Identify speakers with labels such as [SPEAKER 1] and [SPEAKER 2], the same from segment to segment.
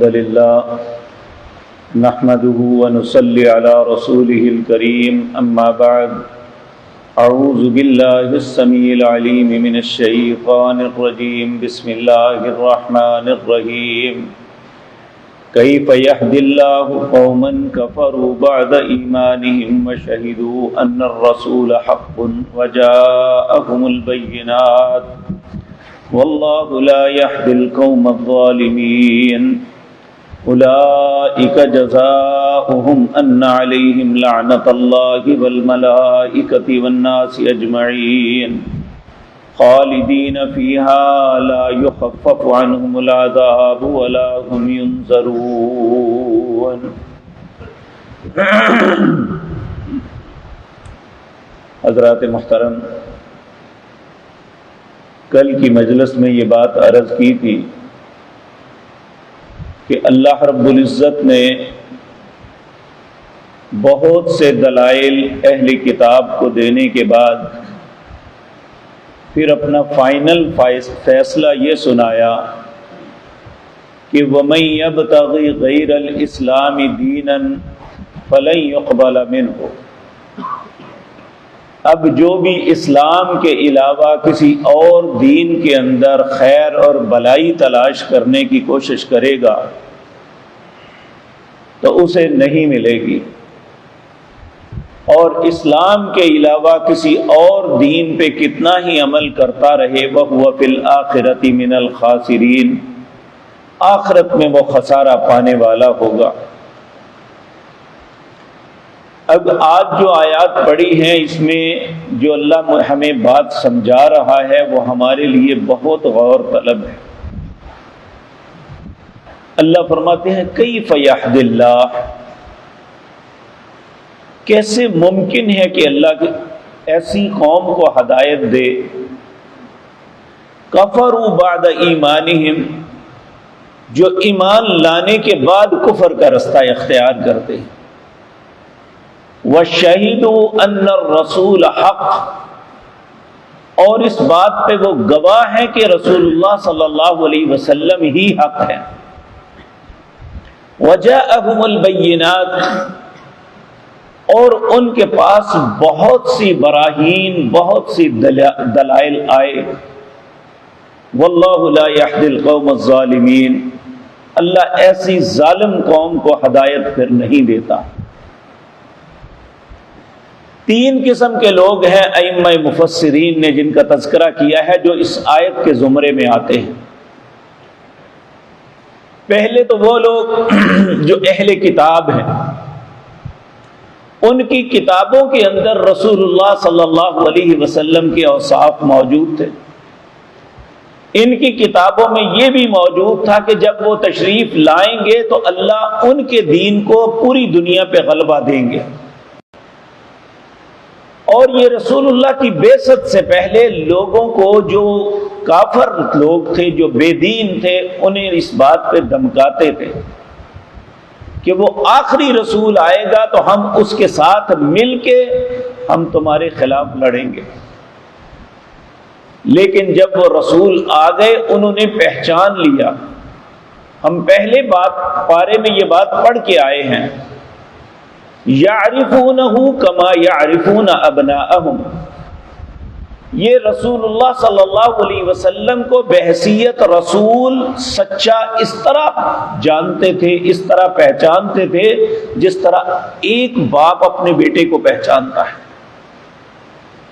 [SPEAKER 1] الحمد لله نحمده ونصلي على رسوله الكريم أما بعد أعوذ بالله السميع العليم من الشيطان الرجيم بسم الله الرحمن الرحيم كيف يهدي الله قوما كفروا بعد إيمانهم وشهدوا أن الرسول حق وجاءهم البينات والله لا يهدي القوم الظالمين أولئك جزاؤهم أن عليهم لعنة الله والملائكة والناس أجمعين خالدين فيها لا يخفف عنهم العذاب ولا هم ينظرون۔ حضرات محترم، کل کی مجلس میں یہ بات عرض کی تھی کہ اللہ رب العزت نے بہت سے دلائل اہل کتاب کو دینے کے بعد پھر اپنا فائنل فیصلہ یہ سنایا کہ وَمَن يَبْتَغِ غَيْرَ الْإِسْلَامِ دِينًا فَلَن يُقْبَلَ مِنْهُ۔ اب جو بھی اسلام کے علاوہ کسی اور دین کے اندر خیر اور بھلائی تلاش کرنے کی کوشش کرے گا تو اسے نہیں ملے گی، اور اسلام کے علاوہ کسی اور دین پہ کتنا ہی عمل کرتا رہے وَهُوَ فِي الْآخِرَةِ مِنَ الْخَاسِرِينَ، آخرت میں وہ خسارہ پانے والا ہوگا۔ اب آج جو آیات پڑھی ہیں اس میں جو اللہ ہمیں بات سمجھا رہا ہے وہ ہمارے لیے بہت غور طلب ہے۔ اللہ فرماتے ہیں کیف یہدی اللہ، کیسے ممکن ہے کہ اللہ ایسی قوم کو ہدایت دے کفروا بعد ایمانہم، جو ایمان لانے کے بعد کفر کا رستہ اختیار کرتے ہیں، وَشَهِدُوا أَنَّ الرَّسُولَ حَقٌّ، اور اس بات پہ وہ گواہ ہیں کہ رسول اللہ صلی اللہ علیہ وسلم ہی حق ہے، وَجَاءَهُمُ الْبَيِّنَاتُ، اور ان کے پاس بہت سی براہین، بہت سی دلائل آئے، وَاللَّهُ لَا يَهْدِي الْقَوْمَ الظَّالِمِينَ، اللہ ایسی ظالم قوم کو ہدایت پھر نہیں دیتا۔ تین قسم کے لوگ ہیں ائمہ مفسرین نے جن کا تذکرہ کیا ہے جو اس آیت کے زمرے میں آتے ہیں۔ پہلے تو وہ لوگ جو اہل کتاب ہیں، ان کی کتابوں کے اندر رسول اللہ صلی اللہ علیہ وسلم کے اوصاف موجود تھے، ان کی کتابوں میں یہ بھی موجود تھا کہ جب وہ تشریف لائیں گے تو اللہ ان کے دین کو پوری دنیا پہ غلبہ دیں گے، اور یہ رسول اللہ کی بعثت سے پہلے لوگوں کو جو کافر لوگ تھے، جو بے دین تھے، انہیں اس بات پہ دھمکاتے تھے کہ وہ آخری رسول آئے گا تو ہم اس کے ساتھ مل کے ہم تمہارے خلاف لڑیں گے۔ لیکن جب وہ رسول آ گئے انہوں نے پہچان لیا۔ ہم پہلے پارے میں یہ بات پڑھ کے آئے ہیں، یعرفونہ کما یعرفون ابناءہم، یہ رسول اللہ صلی اللہ علیہ وسلم کو بحیثیت رسول سچا اس طرح جانتے تھے، اس طرح پہچانتے تھے جس طرح ایک باپ اپنے بیٹے کو پہچانتا ہے،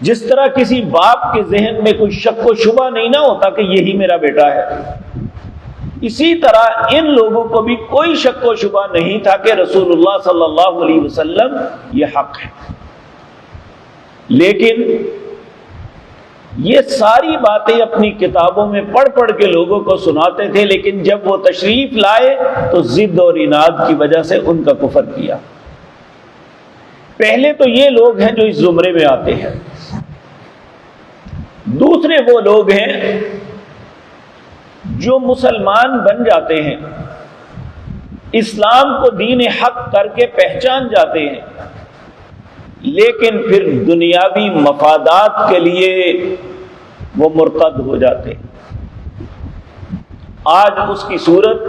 [SPEAKER 1] جس طرح کسی باپ کے ذہن میں کوئی شک و شبہ نہیں نہ ہوتا کہ یہی میرا بیٹا ہے، اسی طرح ان لوگوں کو بھی کوئی شک و شبہ نہیں تھا کہ رسول اللہ صلی اللہ علیہ وسلم یہ حق ہے۔ لیکن یہ ساری باتیں اپنی کتابوں میں پڑھ پڑھ کے لوگوں کو سناتے تھے، لیکن جب وہ تشریف لائے تو ضد اور اناد کی وجہ سے ان کا کفر کیا۔ پہلے تو یہ لوگ ہیں جو اس زمرے میں آتے ہیں۔ دوسرے وہ لوگ ہیں جو مسلمان بن جاتے ہیں، اسلام کو دین حق کر کے پہچان جاتے ہیں، لیکن پھر دنیاوی مفادات کے لیے وہ مرتد ہو جاتے ہیں۔ آج اس کی صورت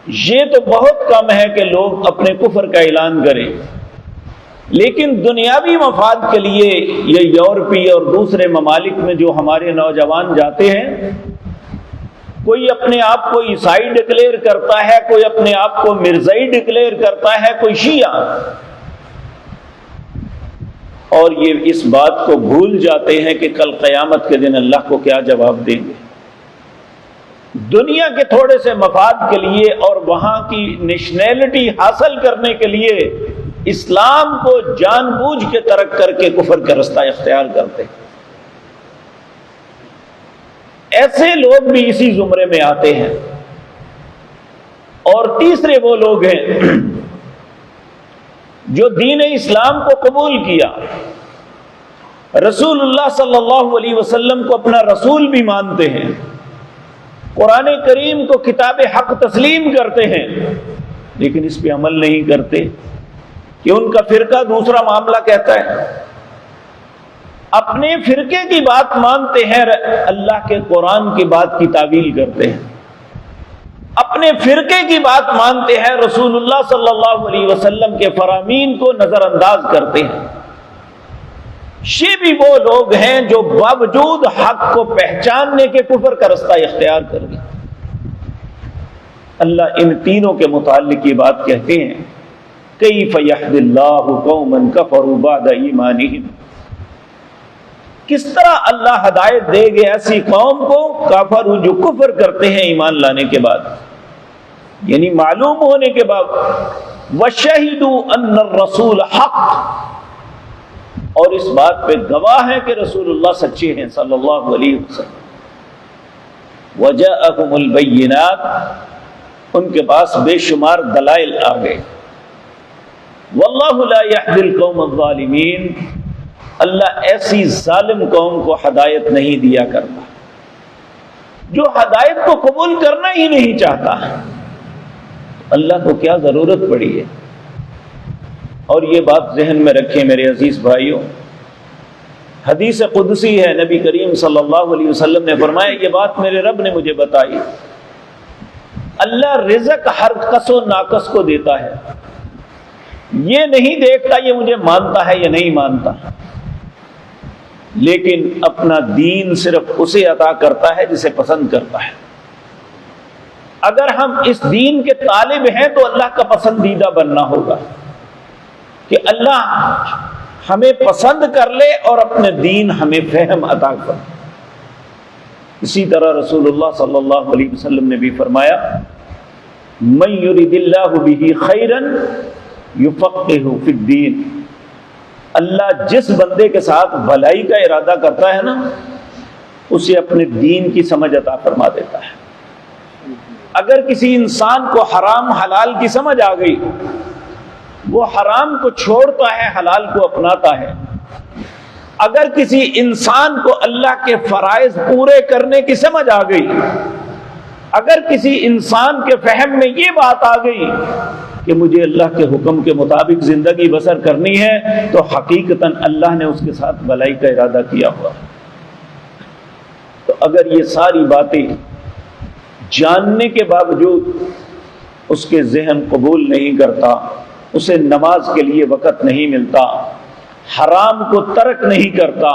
[SPEAKER 1] یہ تو بہت کم ہے کہ لوگ اپنے کفر کا اعلان کریں، لیکن دنیاوی مفاد کے لیے یہ یورپی اور دوسرے ممالک میں جو ہمارے نوجوان جاتے ہیں، کوئی اپنے آپ کو عیسائی ڈکلیئر کرتا ہے، کوئی اپنے آپ کو مرزائی ڈکلیئر کرتا ہے، کوئی شیعہ، اور یہ اس بات کو بھول جاتے ہیں کہ کل قیامت کے دن اللہ کو کیا جواب دیں گے۔ دنیا کے تھوڑے سے مفاد کے لیے اور وہاں کی نیشنلٹی حاصل کرنے کے لیے اسلام کو جان بوجھ کے ترک کر کے کفر کا رستہ اختیار کرتے ہیں۔ ایسے لوگ بھی اسی زمرے میں آتے ہیں۔ اور تیسرے وہ لوگ ہیں جو دین اسلام کو قبول کیا، رسول اللہ صلی اللہ علیہ وسلم کو اپنا رسول بھی مانتے ہیں، قرآن کریم کو کتاب حق تسلیم کرتے ہیں، لیکن اس پہ عمل نہیں کرتے کہ ان کا فرقہ دوسرا معاملہ کہتا ہے۔ اپنے فرقے کی بات مانتے ہیں، اللہ کے قرآن کی بات کی تعویل کرتے ہیں۔ اپنے فرقے کی بات مانتے ہیں، رسول اللہ صلی اللہ علیہ وسلم کے فرامین کو نظر انداز کرتے ہیں۔ یہ بھی وہ لوگ ہیں جو باوجود حق کو پہچاننے کے کفر کا رستہ اختیار کر گئے۔ اللہ ان تینوں کے متعلق یہ بات کہتے ہیں، کیف یہدی اللہ قوما کفروا بعد ایمانہم، کس طرح اللہ ہدایت دے گے ایسی قوم کو کافر جو کفر کرتے ہیں ایمان لانے کے بعد، یعنی معلوم ہونے کے بعد، وشہدوا ان الرسول حق، اور اس بات پہ گواہ ہے کہ رسول اللہ سچے ہیں صلی اللہ علیہ وسلم، وجاءہم البینات، ان کے پاس بے شمار دلائل آ گئے، واللہ لا یہدی القوم الظالمین، اللہ ایسی ظالم قوم کو ہدایت نہیں دیا کرتا، جو ہدایت کو قبول کرنا ہی نہیں چاہتا، اللہ کو کیا ضرورت پڑی ہے۔ اور یہ بات ذہن میں رکھیں میرے عزیز بھائیوں، حدیث قدسی ہے، نبی کریم صلی اللہ علیہ وسلم نے فرمایا، یہ بات میرے رب نے مجھے بتائی، اللہ رزق ہر کس و ناقص کو دیتا ہے، یہ نہیں دیکھتا یہ مجھے مانتا ہے یا نہیں مانتا، لیکن اپنا دین صرف اسے عطا کرتا ہے جسے پسند کرتا ہے۔ اگر ہم اس دین کے طالب ہیں تو اللہ کا پسندیدہ بننا ہوگا کہ اللہ ہمیں پسند کر لے اور اپنے دین ہمیں فہم عطا کر۔ اسی طرح رسول اللہ صلی اللہ علیہ وسلم نے بھی فرمایا، من یرید اللہ بہ خیرا یفقہہ فی الدین، اللہ جس بندے کے ساتھ بھلائی کا ارادہ کرتا ہے نا، اسے اپنے دین کی سمجھ عطا فرما دیتا ہے۔ اگر کسی انسان کو حرام حلال کی سمجھ آ گئی، وہ حرام کو چھوڑتا ہے، حلال کو اپناتا ہے۔ اگر کسی انسان کو اللہ کے فرائض پورے کرنے کی سمجھ آ گئی، اگر کسی انسان کے فہم میں یہ بات آ گئی کہ مجھے اللہ کے حکم کے مطابق زندگی بسر کرنی ہے، تو حقیقتاً اللہ نے اس کے ساتھ بھلائی کا ارادہ کیا ہوا۔ تو اگر یہ ساری باتیں جاننے کے باوجود اس کے ذہن قبول نہیں کرتا، اسے نماز کے لیے وقت نہیں ملتا، حرام کو ترک نہیں کرتا،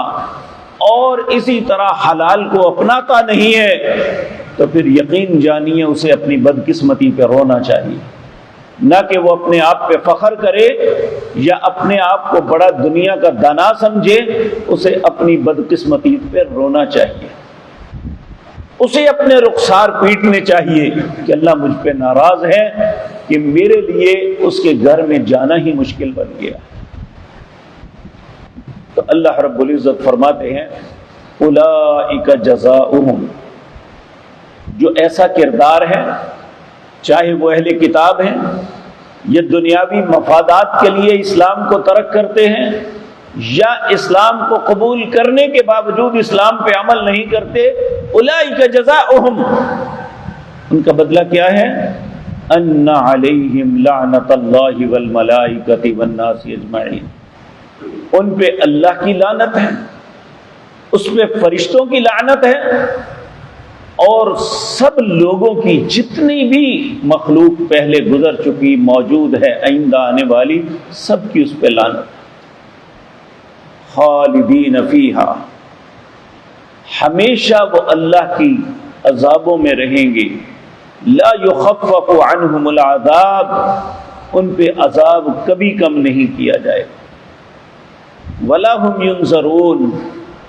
[SPEAKER 1] اور اسی طرح حلال کو اپناتا نہیں ہے، تو پھر یقین جانیے اسے اپنی بدقسمتی پہ رونا چاہیے، نہ کہ وہ اپنے آپ پہ فخر کرے یا اپنے آپ کو بڑا دنیا کا دانا سمجھے، اسے اپنی بدقسمتی پہ رونا چاہیے، اسے اپنے رخسار پیٹنے چاہیے کہ اللہ مجھ پہ ناراض ہے کہ میرے لیے اس کے گھر میں جانا ہی مشکل بن گیا۔ تو اللہ رب العزت فرماتے ہیں، اولئک جزاؤہم، جو ایسا کردار ہے، چاہے وہ اہل کتاب ہیں، یہ دنیاوی مفادات کے لیے اسلام کو ترک کرتے ہیں، یا اسلام کو قبول کرنے کے باوجود اسلام پہ عمل نہیں کرتے، اولئک جزاؤہم، ان کا بدلہ کیا ہے؟ ان علیہم لعنت اللہ والملائکۃ والناس اجمعین، ان پہ اللہ کی لعنت ہے، اس پہ فرشتوں کی لعنت ہے، اور سب لوگوں کی جتنی بھی مخلوق پہلے گزر چکی، موجود ہے، آئندہ آنے والی، سب کی اس پہ لعنت۔ خالدین فیہا، ہمیشہ وہ اللہ کی عذابوں میں رہیں گے۔ لا یخفف عنہم العذاب، ان پہ عذاب کبھی کم نہیں کیا جائے گا۔ ولا ہم ینظرون،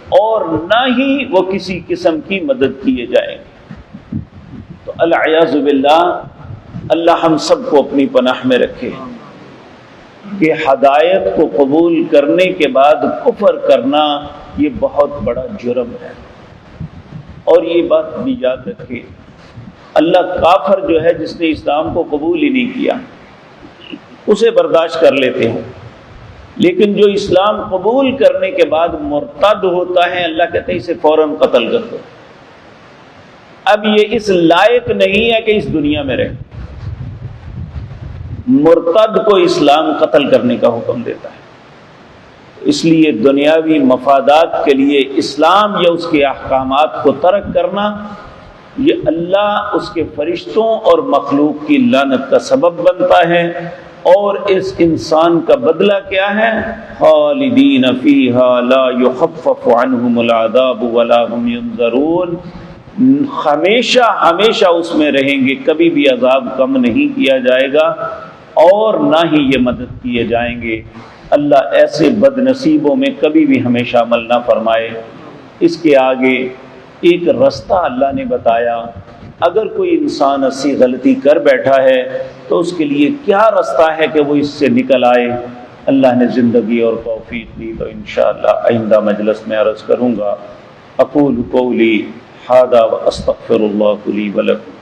[SPEAKER 1] اور نہ ہی وہ کسی قسم کی مدد کیے جائیں گے۔ تو العیاذ باللہ، اللہ ہم سب کو اپنی پناہ میں رکھے کہ ہدایت کو قبول کرنے کے بعد کفر کرنا یہ بہت بڑا جرم ہے۔ اور یہ بات بھی یاد رکھے، اللہ کافر جو ہے جس نے اسلام کو قبول ہی نہیں کیا اسے برداشت کر لیتے ہیں، لیکن جو اسلام قبول کرنے کے بعد مرتد ہوتا ہے، اللہ کہتے ہیں اسے فوراً قتل کر دو۔ اب یہ اس لائق نہیں ہے کہ اس دنیا میں رہے۔ مرتد کو اسلام قتل کرنے کا حکم دیتا ہے۔ اس لیے دنیاوی مفادات کے لیے اسلام یا اس کے احکامات کو ترک کرنا، یہ اللہ، اس کے فرشتوں اور مخلوق کی لعنت کا سبب بنتا ہے۔ اور اس انسان کا بدلہ کیا ہے؟ خالدین فیہا لا یخفف عنہم العذاب ولا ہم ینظرون، ہمیشہ ہمیشہ اس میں رہیں گے، کبھی بھی عذاب کم نہیں کیا جائے گا اور نہ ہی یہ مدد کیے جائیں گے۔ اللہ ایسے بد نصیبوں میں کبھی بھی ہمیں شامل نہ فرمائے۔ اس کے آگے ایک رستہ اللہ نے بتایا، اگر کوئی انسان ایسی غلطی کر بیٹھا ہے تو اس کے لیے کیا رستہ ہے کہ وہ اس سے نکل آئے۔ اللہ نے زندگی اور توفیق دی تو انشاءاللہ آئندہ مجلس میں عرض کروں گا۔ اقول قولی ھذا واستغفر اللہ لی ولکم۔